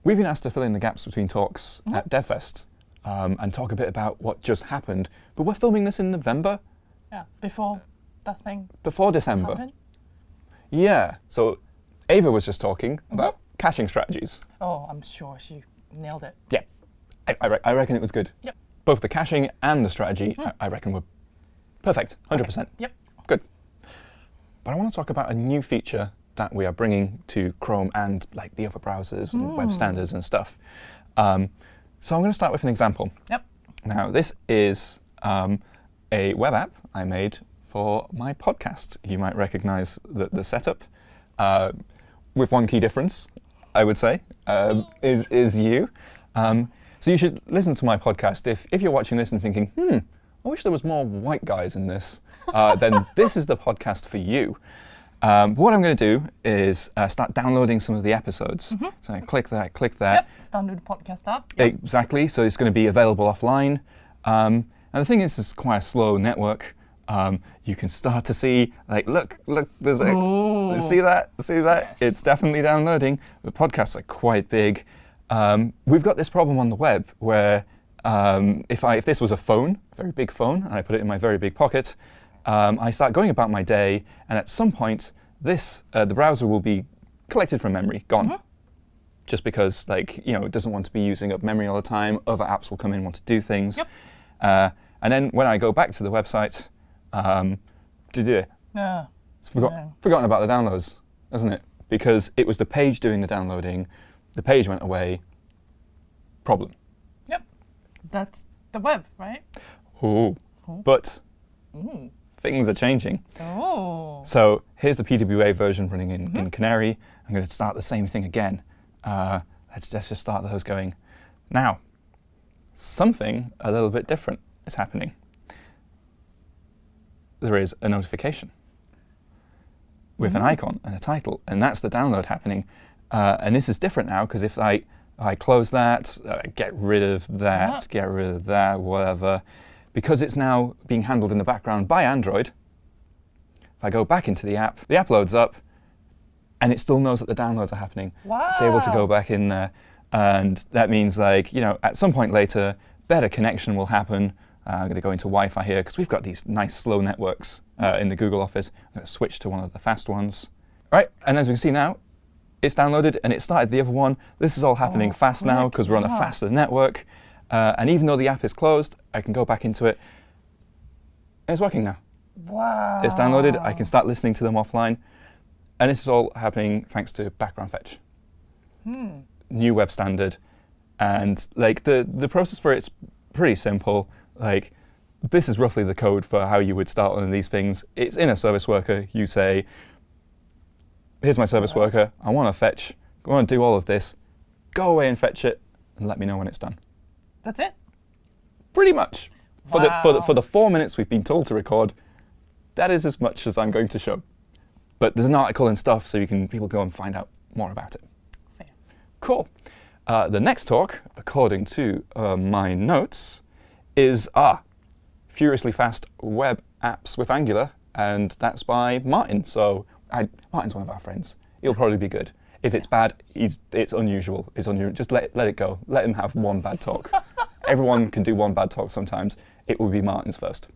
We've been asked to fill in the gaps between talks at DevFest and talk a bit about what just happened. But we're filming this in November. Yeah, before that thing. Before December. Happened. Yeah. So Ava was just talking about caching strategies. Oh, I'm sure she nailed it. Yeah. I reckon it was good. Yep. Both the caching and the strategy, I reckon, were perfect. 100%. Okay. Yep. Good. But I want to talk about a new feature that we are bringing to Chrome and like the other browsers and web standards and stuff. So I'm going to start with an example. Yep. Now, this is a web app I made for my podcast. You might recognize the setup, with one key difference, I would say, is you. So you should listen to my podcast. If you're watching this and thinking, I wish there was more white guys in this, then this is the podcast for you. What I'm going to do is start downloading some of the episodes. So I click that, click that. Yep, it's download the podcast app. Yep. Exactly, so it's going to be available offline. And the thing is, it's quite a slow network. You can start to see, like, look, there's a, see that? Yes. It's definitely downloading. The podcasts are quite big. We've got this problem on the web where if this was a phone, a very big phone, and I put it in my very big pocket, I start going about my day, and at some point, the browser will be collected from memory, gone. Just because, like, it doesn't want to be using up memory all the time. Other apps will come in and want to do things. Yep. And then when I go back to the website, it's forgotten about the downloads, hasn't it? Because it was the page doing the downloading. The page went away. Problem. Yep. That's the web, right? But things are changing. So here's the PWA version running in Canary. I'm going to start the same thing again. Let's just start those going. Now, something a little bit different is happening. There is a notification with an icon and a title, and that's the download happening. And this is different now, because if I close that, get rid of that, get rid of that, whatever, because it's now being handled in the background by Android, if I go back into the app loads up, and it still knows that the downloads are happening. Wow. It's able to go back in there, and that means, like, at some point later, better connection will happen. I'm going to go into Wi-Fi here, because we've got these nice slow networks in the Google Office. I'm going to switch to one of the fast ones. All right, and as we can see now, it's downloaded, and it started the other one. This is all happening fast now, because we're on a faster network. And even though the app is closed, I can go back into it. And it's working now. Wow. It's downloaded. I can start listening to them offline. And this is all happening thanks to background fetch. New web standard. And like the process for it's pretty simple. Like, this is roughly the code for how you would start one of these things. It's in a service worker. You say, here's my service worker. I want to fetch. I want to do all of this. Go away and fetch it, and let me know when it's done. That's it? Pretty much. For the 4 minutes we've been told to record, that is as much as I'm going to show. But there's an article and stuff, so people go and find out more about it. Fair. Cool. The next talk, according to my notes, is Furiously Fast Web Apps with Angular, and that's by Martin. So Martin's one of our friends. He'll probably be good. If it's bad, it's unusual. It's unusual. Just let it go. Let him have one bad talk. Everyone can do one bad talk sometimes. It will be Martin's first.